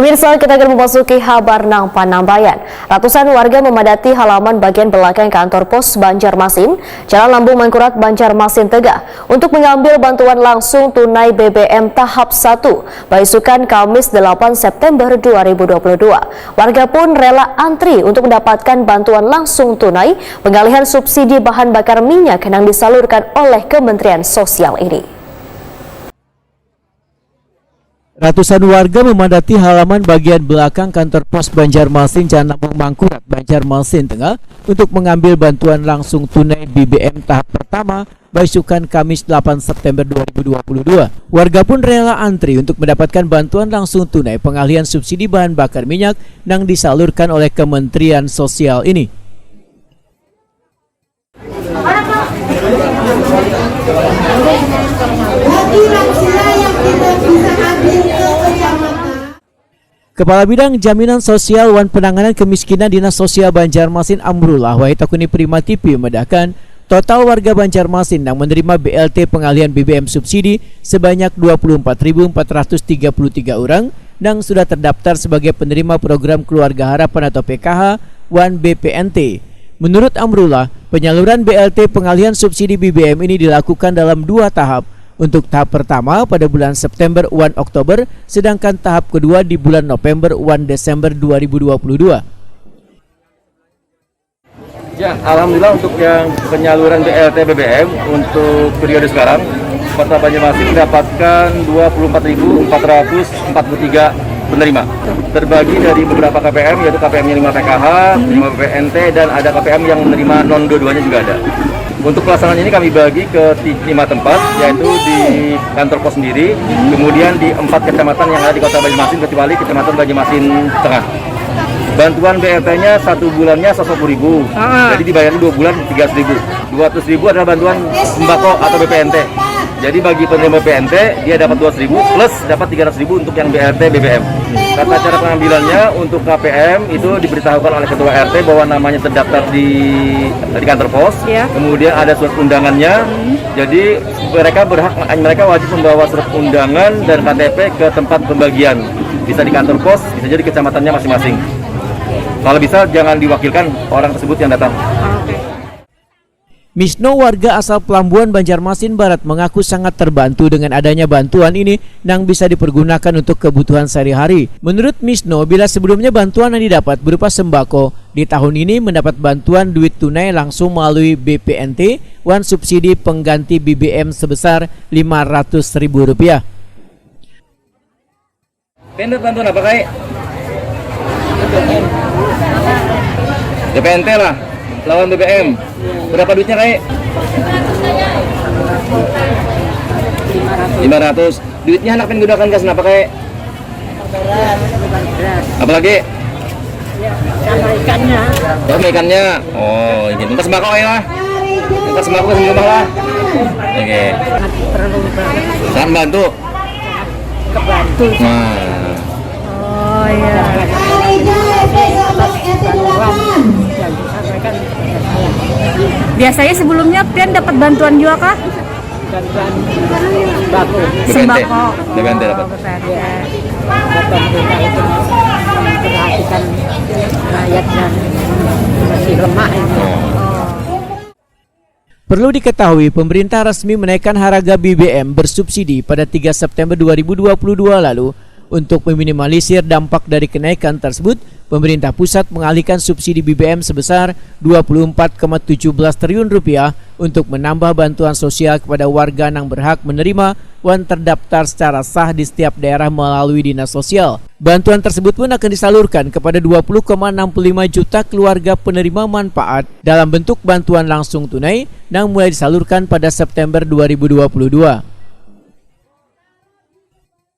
Pemirsa, kita akan memasuki kabar nang Panambayan. Ratusan warga memadati halaman bagian belakang kantor pos Banjarmasin, Jalan Lambung Mangkurat, Banjarmasin, Tegah, untuk mengambil bantuan langsung tunai BBM tahap 1, beisukan Kamis 8 September 2022. Warga pun rela antri untuk mendapatkan bantuan langsung tunai pengalihan subsidi bahan bakar minyak yang disalurkan oleh Kementerian Sosial ini. Ratusan warga memadati halaman bagian belakang kantor pos Banjarmasin, Jalan Lambung Mangkurat, Banjarmasin, Tengah untuk mengambil bantuan langsung tunai BBM tahap pertama beisukan Kamis 8 September 2022. Warga pun rela antri untuk mendapatkan bantuan langsung tunai pengalihan subsidi bahan bakar minyak yang disalurkan oleh Kementerian Sosial ini. Kepala Bidang Jaminan Sosial Wan Penanganan Kemiskinan Dinas Sosial Banjarmasin Amrullah Wahitakuni Prima TV memedahkan total warga Banjarmasin yang menerima BLT pengalihan BBM subsidi sebanyak 24.433 orang yang sudah terdaftar sebagai penerima program Keluarga Harapan atau PKH Wan BPNT. Menurut Amrullah, penyaluran BLT pengalihan subsidi BBM ini dilakukan dalam 2 tahap. Untuk tahap pertama pada bulan September 1 Oktober, sedangkan tahap kedua di bulan November 1 Desember 2022. Ya, alhamdulillah untuk yang penyaluran BLT BBM untuk periode sekarang, Kota Banjarmasin mendapatkan 24.443 penerima. Terbagi dari beberapa KPM, yaitu KPM yang 5 PKH, 5 BPNT, dan ada KPM yang menerima non dua-duanya juga ada. Untuk pelaksanaan ini kami bagi ke 5 tempat, yaitu di kantor pos sendiri, kemudian di 4 kecamatan yang ada di Kota Banjarmasin, kecuali Kecamatan Banjarmasin Tengah. Bantuan BLT-nya 1 bulannya 150.000, jadi dibayarnya 2 bulan 300.000. 200.000 adalah bantuan sembako atau BPNT. Jadi bagi penerima BPNT dia dapat 200.000 plus dapat 300.000 untuk yang BLT BBM. Tata cara pengambilannya untuk KPM itu diberitahukan oleh Ketua RT bahwa namanya terdaftar di kantor pos. Kemudian ada surat undangannya. Jadi mereka wajib membawa surat undangan dan KTP ke tempat pembagian. Bisa di kantor pos, bisa jadi kecamatannya masing-masing. Kalau bisa jangan diwakilkan orang tersebut yang datang. Misno, warga asal Pelambuan Banjarmasin Barat, mengaku sangat terbantu dengan adanya bantuan ini yang bisa dipergunakan untuk kebutuhan sehari-hari. Menurut Misno, bila sebelumnya bantuan yang didapat berupa sembako, di tahun ini mendapat bantuan duit tunai langsung melalui BPNT, Wan subsidi pengganti BBM sebesar Rp500.000. Tender bantuan apa, Kak? BPNT lah, lawan BBM. Berapa duitnya, Kak? 500. Duitnya anak pengen gunakan kas kenapa, Kak? Apalagi? Sama ikannya. Sama ikannya. Oh, ini minta sembako ya lah. Minta sembako ke rumah lah. Oke. Sangat bantu. Kebantu. Nah. Oh iya. Biasanya sebelumnya Pian dapat bantuan juga kah? Bantuan sembako. BPNT dapat. Memperhatikan rakyat yang masih lemah ini. Perlu diketahui, pemerintah resmi menaikkan harga BBM bersubsidi pada 3 September 2022 lalu. Untuk meminimalisir dampak dari kenaikan tersebut, pemerintah pusat mengalihkan subsidi BBM sebesar Rp24,17 triliun untuk menambah bantuan sosial kepada warga yang berhak menerima wan terdaftar secara sah di setiap daerah melalui dinas sosial. Bantuan tersebut pun akan disalurkan kepada 20,65 juta keluarga penerima manfaat dalam bentuk bantuan langsung tunai yang mulai disalurkan pada September 2022.